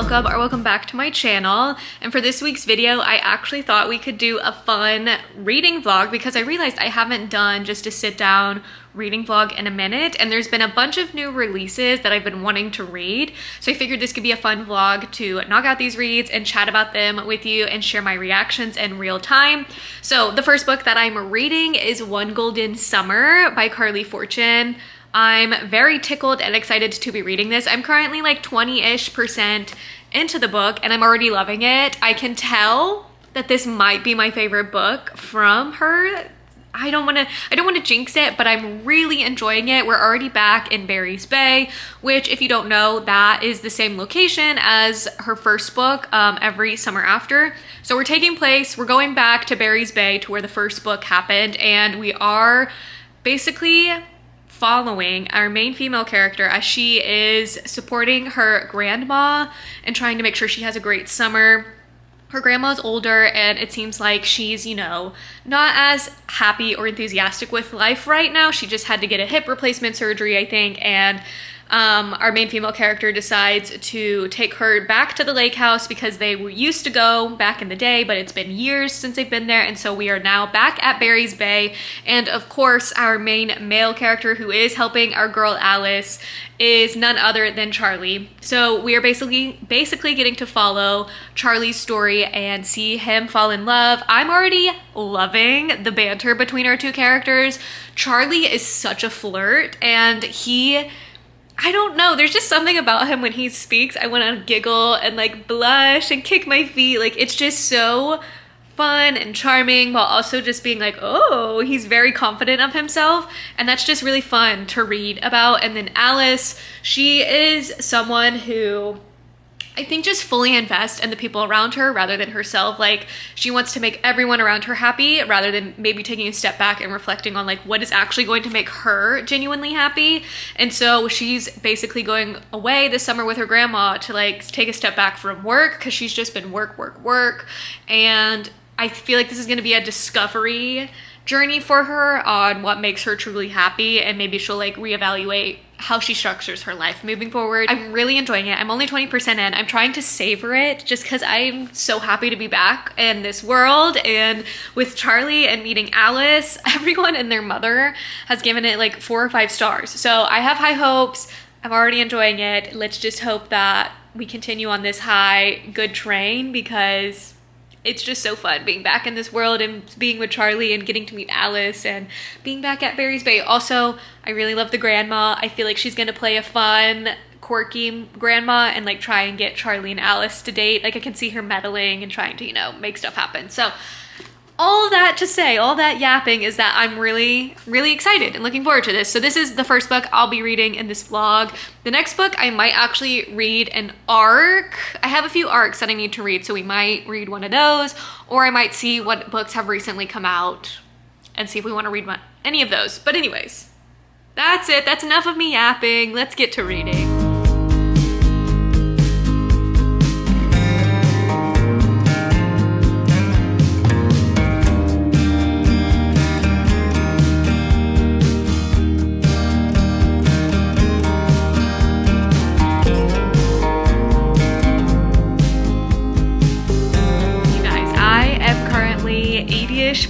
welcome back to my channel. And for this week's video, I actually thought we could do a fun reading vlog because I realized I haven't done just a sit down reading vlog in a minute, and there's been a bunch of new releases that I've been wanting to read. So I figured this could be a fun vlog to knock out these reads and chat about them with you and share my reactions in real time. So the first book that I'm reading is One Golden Summer by Carley Fortune. I'm very tickled and excited to be reading this. I'm currently like 20-ish% into the book and I'm already loving it. I can tell that this might be my favorite book from her. I don't want to jinx it, but I'm really enjoying it. We're already back in Barry's Bay, which, if you don't know, that is the same location as her first book, Every Summer After. So we're going back to Barry's Bay, to where the first book happened, and we are basically following our main female character as she is supporting her grandma and trying to make sure she has a great summer. Her grandma's older and it seems like she's, not as happy or enthusiastic with life right now. She just had to get a hip replacement surgery, I think, and our main female character decides to take her back to the lake house because they used to go back in the day, but it's been years since they've been there, and so we are now back at Barry's Bay. And of course, our main male character who is helping our girl Alice is none other than Charlie. So we are basically getting to follow Charlie's story and see him fall in love. I'm already loving the banter between our two characters. Charlie is such a flirt, and I don't know, there's just something about him when he speaks. I want to giggle and like blush and kick my feet. Like, it's just so fun and charming while also just being like, oh, he's very confident of himself. And that's just really fun to read about. And then Alice, she is someone who I think just fully invests in the people around her rather than herself. Like, she wants to make everyone around her happy rather than maybe taking a step back and reflecting on like what is actually going to make her genuinely happy. And so she's basically going away this summer with her grandma to like take a step back from work because she's just been work. And I feel like this is going to be a discovery journey for her on what makes her truly happy, and maybe she'll like reevaluate how she structures her life moving forward. I'm really enjoying it. I'm only 20% in. I'm trying to savor it just because I'm so happy to be back in this world and with Charlie and meeting Alice. Everyone and their mother has given it like 4 or 5 stars. So I have high hopes. I'm already enjoying it. Let's just hope that we continue on this high good train because it's just so fun being back in this world and being with Charlie and getting to meet Alice and being back at Barry's Bay. Also, I really love the grandma. I feel like she's gonna play a fun, quirky grandma and like try and get Charlie and Alice to date. Like, I can see her meddling and trying to, make stuff happen. So all that to say, all that yapping is that I'm really, really excited and looking forward to this. So this is the first book I'll be reading in this vlog. The next book, I might actually read an arc. I have a few arcs that I need to read, so we might read one of those, or I might see what books have recently come out and see if we want to read any of those. But anyways, that's it. That's enough of me yapping. Let's get to reading.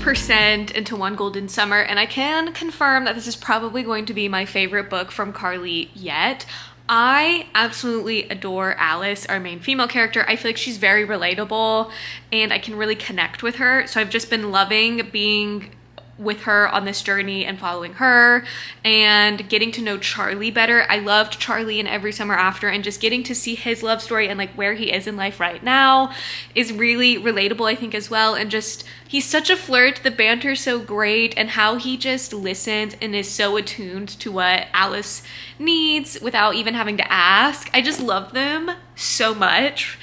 Percent into One Golden Summer, and I can confirm that this is probably going to be my favorite book from Carley yet. I absolutely adore Alice, our main female character. I feel like she's very relatable and I can really connect with her. So I've just been loving being with her on this journey and following her and getting to know Charlie better. I loved Charlie in Every Summer After, and just getting to see his love story and like where he is in life right now is really relatable, I think, as well. And just, he's such a flirt. The banter's so great, and how he just listens and is so attuned to what Alice needs without even having to ask. I just love them so much.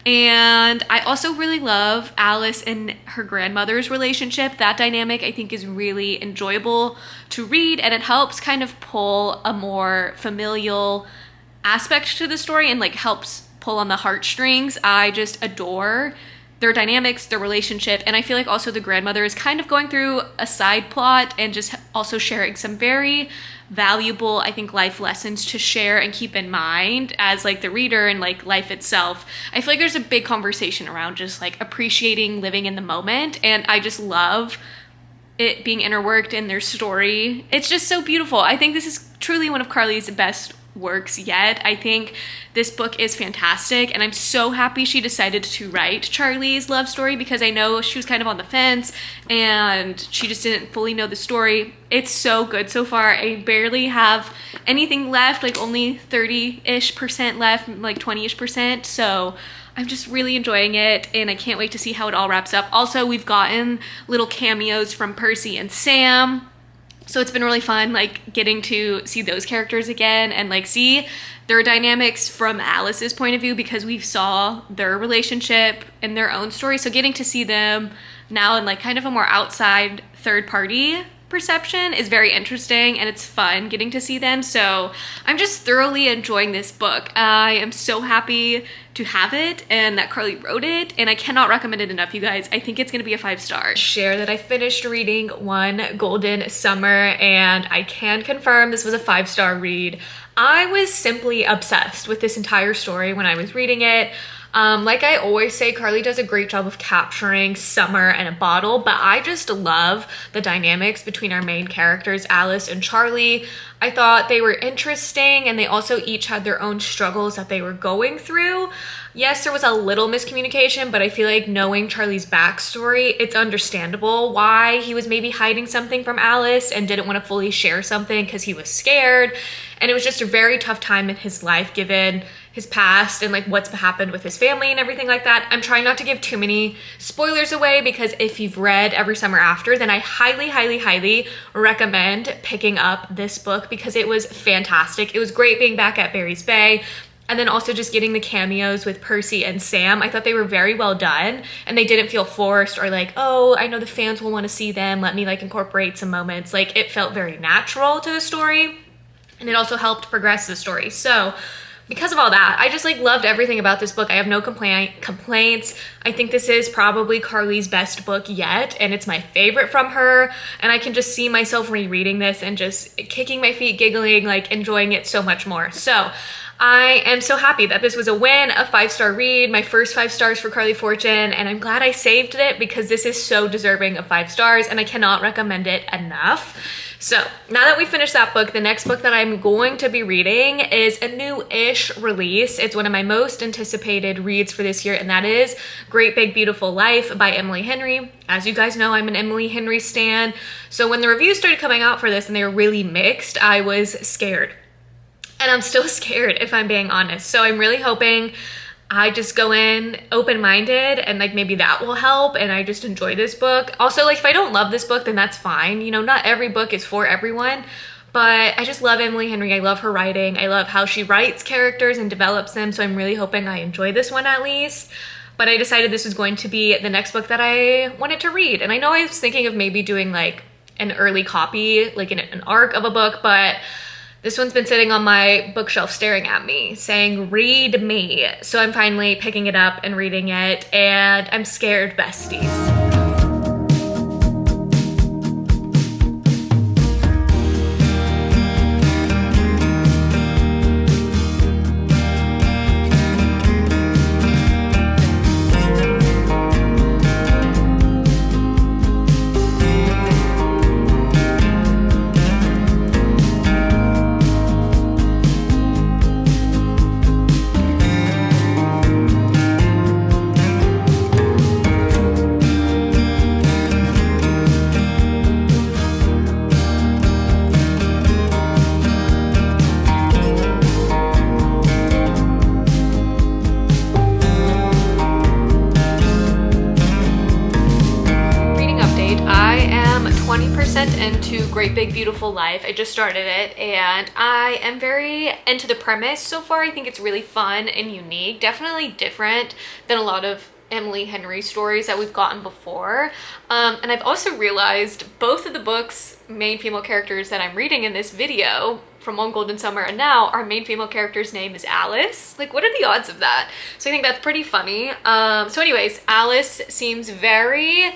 And I also really love Alice and her grandmother's relationship. That dynamic, I think, is really enjoyable to read, and it helps kind of pull a more familial aspect to the story and like helps pull on the heartstrings. I just adore their dynamics, their relationship, and I feel like also the grandmother is kind of going through a side plot and just also sharing some very valuable, I think, life lessons to share and keep in mind as like the reader and like life itself. I feel like there's a big conversation around just like appreciating living in the moment, and I just love it being interworked in their story. It's just so beautiful. I think this is truly one of Carly's best works yet. I think this book is fantastic, and I'm so happy she decided to write Charlie's love story, because I know she was kind of on the fence and she just didn't fully know the story. It's so good so far. I barely have anything left, like only 30-ish% left, like 20-ish%. So I'm just really enjoying it, and I can't wait to see how it all wraps up. Also, we've gotten little cameos from Percy and Sam, so it's been really fun, like, getting to see those characters again and, like, see their dynamics from Alice's point of view, because we saw their relationship and their own story. So getting to see them now in, like, kind of a more outside third-party perception is very interesting, and it's fun getting to see them. So I'm just thoroughly enjoying this book. I am so happy to have it and that Carly wrote it, and I cannot recommend it enough, you guys. I think it's gonna be a 5-star. Share that I finished reading One Golden Summer, and I can confirm this was a 5-star read. I was simply obsessed with this entire story when I was reading it. Like I always say, Carly does a great job of capturing summer in a bottle, but I just love the dynamics between our main characters, Alice and Charlie. I thought they were interesting, and they also each had their own struggles that they were going through. Yes, there was a little miscommunication, but I feel like knowing Charlie's backstory, it's understandable why he was maybe hiding something from Alice and didn't want to fully share something because he was scared. And it was just a very tough time in his life given his past and like what's happened with his family and everything like that. I'm trying not to give too many spoilers away, because if you've read Every Summer After, then I highly, highly, highly recommend picking up this book, because it was fantastic. It was great being back at Barry's Bay. And then also just getting the cameos with Percy and Sam. I thought they were very well done, and they didn't feel forced or like, oh, I know the fans will want to see them, let me like incorporate some moments. Like, it felt very natural to the story, and it also helped progress the story. So because of all that, I just like loved everything about this book. I have no complaints. I think this is probably Carly's best book yet, and it's my favorite from her. And I can just see myself rereading this and just kicking my feet, giggling, like enjoying it so much more. So I am so happy that this was a win, a 5-star read, my first 5 stars for Carly Fortune, and I'm glad I saved it, because this is so deserving of 5 stars, and I cannot recommend it enough. So now that we finished that book, the next book that I'm going to be reading is a new-ish release. It's one of my most anticipated reads for this year, and that is Great Big Beautiful Life by Emily Henry. As you guys know, I'm an Emily Henry stan. So when the reviews started coming out for this and they were really mixed, I was scared. And I'm still scared, if I'm being honest. So I'm really hoping I just go in open-minded, and like maybe that will help and I just enjoy this book. Also, like if I don't love this book, then that's fine. You know, not every book is for everyone, but I just love Emily Henry. I love her writing. I love how she writes characters and develops them. So I'm really hoping I enjoy this one at least. But I decided this was going to be the next book that I wanted to read. And I know I was thinking of maybe doing like an early copy, like an arc of a book, but this one's been sitting on my bookshelf staring at me, saying, read me. So I'm finally picking it up and reading it, and I'm scared, besties. Into Great Big Beautiful Life. I just started it, and I am very into the premise so far. I think it's really fun and unique, definitely different than a lot of Emily Henry stories that we've gotten before. And I've also realized both of the book's main female characters that I'm reading in this video, From One Golden Summer and now, our main female character's name is Alice. Like, what are the odds of that? So I think that's pretty funny. So anyways, Alice seems very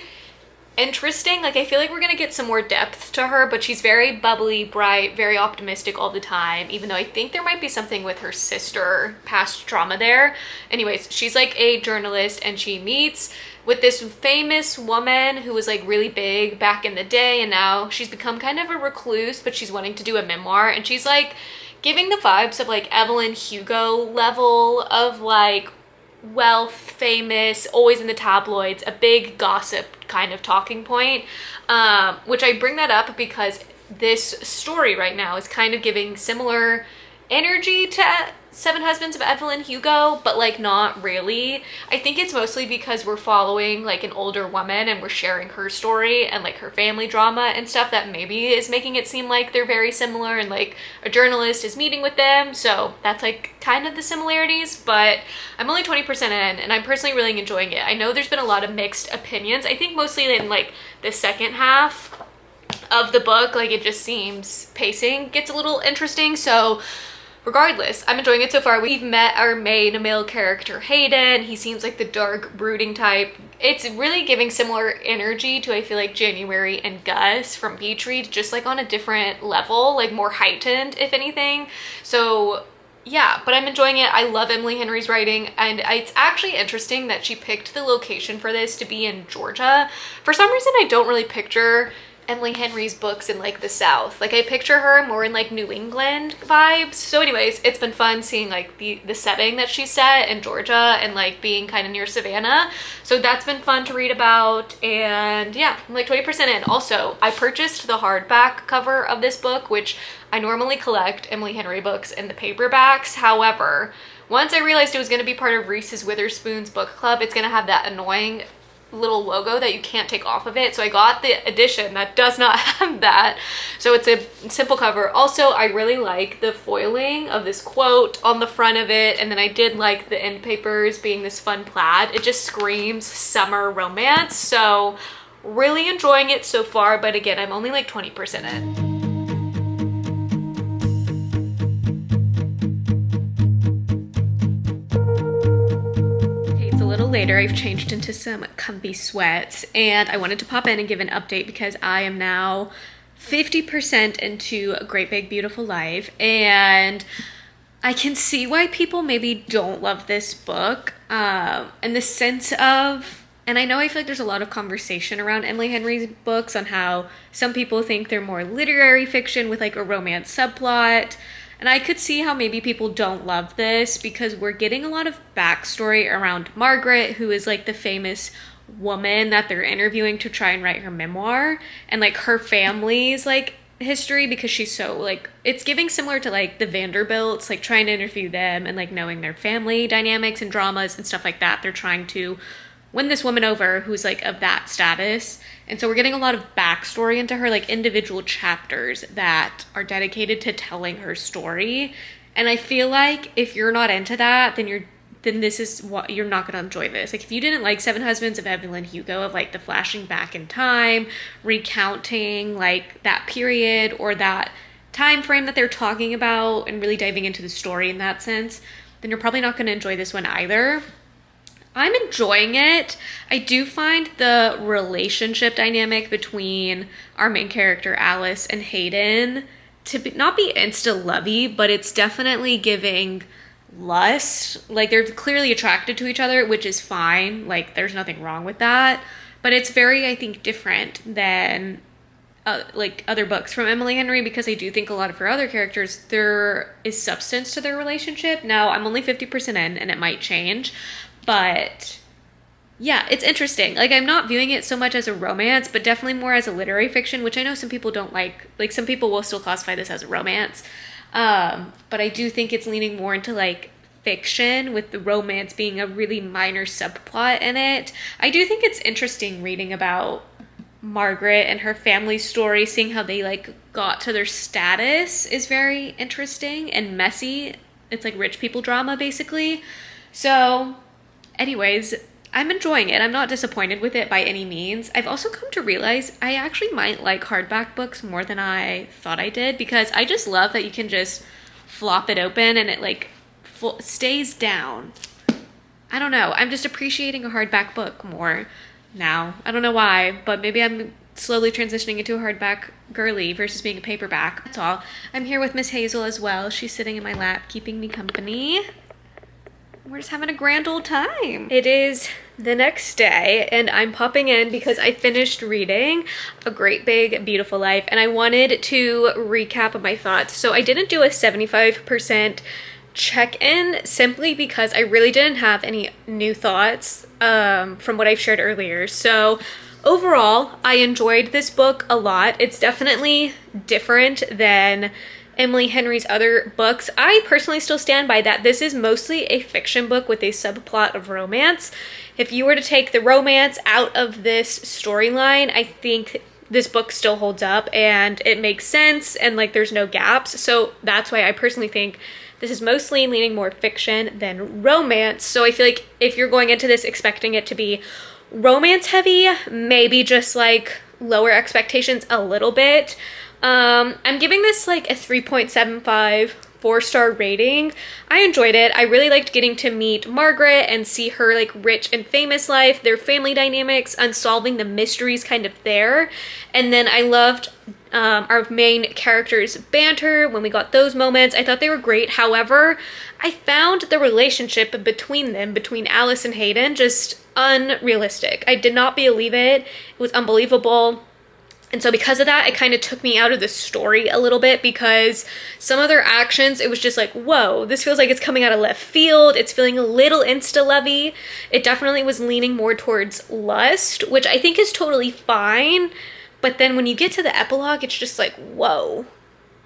interesting. Like, I feel like we're gonna get some more depth to her, but she's very bubbly, bright, very optimistic all the time, even though I think there might be something with her sister, past trauma there. Anyways, she's like a journalist and she meets with this famous woman who was like really big back in the day, and now she's become kind of a recluse, but she's wanting to do a memoir, and she's like giving the vibes of like Evelyn Hugo level of like wealth, famous, always in the tabloids, a big gossip kind of talking point, which I bring that up because this story right now is kind of giving similar energy to Seven Husbands of Evelyn Hugo, but like not really. I think it's mostly because we're following like an older woman and we're sharing her story and like her family drama and stuff that maybe is making it seem like they're very similar, and like a journalist is meeting with them, so that's like kind of the similarities. But I'm only 20% in and I'm personally really enjoying it. I know there's been a lot of mixed opinions. I think mostly in like the second half of the book, like it just seems pacing gets a little interesting. So regardless, I'm enjoying it so far. We've met our main male character, Hayden. He seems like the dark, brooding type. It's really giving similar energy to, I feel like, January and Gus from Beach Read, just like on a different level, like more heightened, if anything. So yeah, but I'm enjoying it. I love Emily Henry's writing, and it's actually interesting that she picked the location for this to be in Georgia. For some reason, I don't really picture Emily Henry's books in like the South. Like I picture her more in like New England vibes. So anyways, it's been fun seeing like the setting that she set in Georgia and like being kind of near Savannah. So that's been fun to read about. And yeah, I'm like 20% in. Also, I purchased the hardback cover of this book, which I normally collect Emily Henry books in the paperbacks. However, once I realized it was going to be part of Reese's Witherspoon's book club, it's going to have that annoying little logo that you can't take off of it. So I got the edition that does not have that. So it's a simple cover. Also, I really like the foiling of this quote on the front of it. And then I did like the end papers being this fun plaid. It just screams summer romance. So really enjoying it so far. But again, I'm only like 20% in. Later, I've changed into some comfy sweats and I wanted to pop in and give an update because I am now 50% into A Great Big Beautiful Life, and I can see why people maybe don't love this book in the sense of, and I know I feel like there's a lot of conversation around Emily Henry's books on how some people think they're more literary fiction with like a romance subplot. And I could see how maybe people don't love this because we're getting a lot of backstory around Margaret, who is like the famous woman that they're interviewing to try and write her memoir, and like her family's like history, because she's so like, it's giving similar to like the Vanderbilts, like trying to interview them and like knowing their family dynamics and dramas and stuff like that. They're trying to win this woman over who's like of that status. And so we're getting a lot of backstory into her, like individual chapters that are dedicated to telling her story. And I feel like if you're not into that, then this is what you're not going to enjoy this. Like if you didn't like Seven Husbands of Evelyn Hugo, of like the flashing back in time, recounting like that period or that time frame that they're talking about and really diving into the story in that sense, then you're probably not going to enjoy this one either. I'm enjoying it. I do find the relationship dynamic between our main character Alice and Hayden to not be insta-lovey, but it's definitely giving lust. Like they're clearly attracted to each other, which is fine. Like there's nothing wrong with that. But it's very, I think, different than like other books from Emily Henry, because I do think a lot of her other characters, there is substance to their relationship. Now, I'm only 50% in and it might change. But yeah, it's interesting. Like I'm not viewing it so much as a romance, but definitely more as a literary fiction, which I know some people don't like. Like some people will still classify this as a romance. But I do think it's leaning more into like fiction, with the romance being a really minor subplot in it. I do think it's interesting reading about Margaret and her family story, seeing how they like got to their status is very interesting and messy. It's like rich people drama basically. So anyways, I'm enjoying it. I'm not disappointed with it by any means. I've also come to realize I actually might like hardback books more than I thought I did, because I just love that you can just flop it open and it like stays down. I don't know. I'm just appreciating a hardback book more now. I don't know why, but maybe I'm slowly transitioning into a hardback girly versus being a paperback. That's all. I'm here with Miss Hazel as well. She's sitting in my lap, keeping me company. We're just having a grand old time. It is the next day and I'm popping in because I finished reading A Great Big Beautiful Life and I wanted to recap my thoughts. So I didn't do a 75% check-in simply because I really didn't have any new thoughts from what I've shared earlier. So overall, I enjoyed this book a lot. It's definitely different than Emily Henry's other books. I personally still stand by that this is mostly a fiction book with a subplot of romance. If you were to take the romance out of this storyline, I think this book still holds up and it makes sense and like there's no gaps. So that's why I personally think this is mostly leaning more fiction than romance. So I feel like if you're going into this expecting it to be romance heavy, maybe just like lower expectations a little bit. I'm giving this like a 3.75 4-star rating. I enjoyed it. I really liked getting to meet Margaret and see her like rich and famous life, their family dynamics, unsolving the mysteries kind of there. And then I loved our main character's banter when we got those moments. I thought they were great. However, I found the relationship between them, between Alice and Hayden, just unrealistic. I did not believe it. It was unbelievable. And so because of that, it kind of took me out of the story a little bit because some of their actions, it was just like, whoa, this feels like it's coming out of left field. It's feeling a little insta-lovey. It definitely was leaning more towards lust, which I think is totally fine. But then when you get to the epilogue, it's just like, whoa,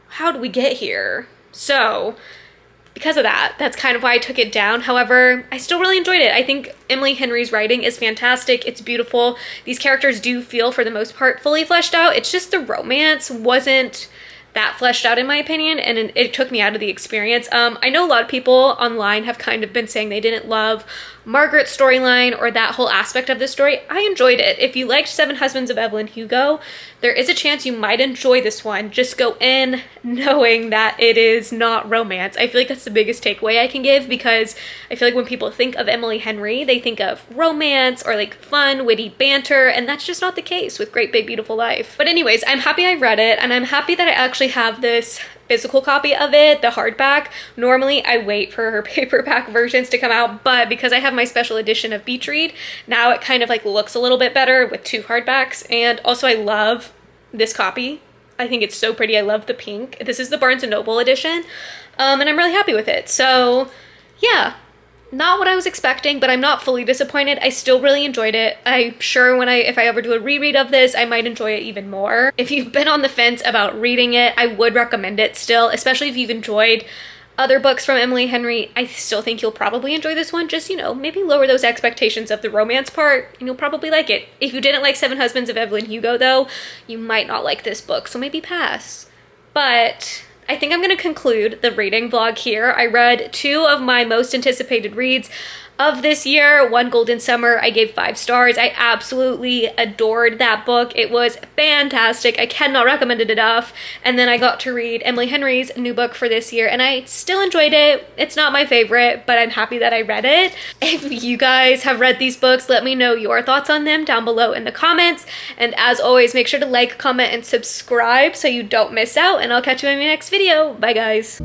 how did we get here? So because of that, that's kind of why I took it down. However, I still really enjoyed it. I think Emily Henry's writing is fantastic. It's beautiful. These characters do feel, for the most part, fully fleshed out. It's just the romance wasn't that fleshed out in my opinion, and it took me out of the experience. I know a lot of people online have kind of been saying they didn't love Margaret's storyline or that whole aspect of the story. I enjoyed it. If you liked Seven Husbands of Evelyn Hugo, there is a chance you might enjoy this one. Just go in knowing that it is not romance. I feel like that's the biggest takeaway I can give, because I feel like when people think of Emily Henry, they think of romance or like fun, witty banter, and that's just not the case with Great Big Beautiful Life. But anyways, I'm happy I read it, and I'm happy that I actually have this physical copy of it, the hardback. Normally I wait for her paperback versions to come out, but because I have my special edition of Beach Read, now it kind of like looks a little bit better with two hardbacks. And also I love this copy. I think it's so pretty. I love the pink. This is the Barnes & Noble edition, and I'm really happy with it. So yeah, not what I was expecting, but I'm not fully disappointed. I still really enjoyed it. I'm sure if I ever do a reread of this, I might enjoy it even more. If you've been on the fence about reading it, I would recommend it still, especially if you've enjoyed other books from Emily Henry. I still think you'll probably enjoy this one. Just, you know, maybe lower those expectations of the romance part and you'll probably like it. If you didn't like Seven Husbands of Evelyn Hugo though, you might not like this book, so maybe pass. But I think I'm going to conclude the reading vlog here. I read two of my most anticipated reads of this year. One, Golden Summer, I gave 5 stars. I absolutely adored that book. It was fantastic. I cannot recommend it enough. And then I got to read Emily Henry's new book for this year, and I still enjoyed it. It's not my favorite, but I'm happy that I read it. If you guys have read these books, let me know your thoughts on them down below in the comments. And as always, make sure to like, comment, and subscribe so you don't miss out, and I'll catch you in my next video. Bye guys.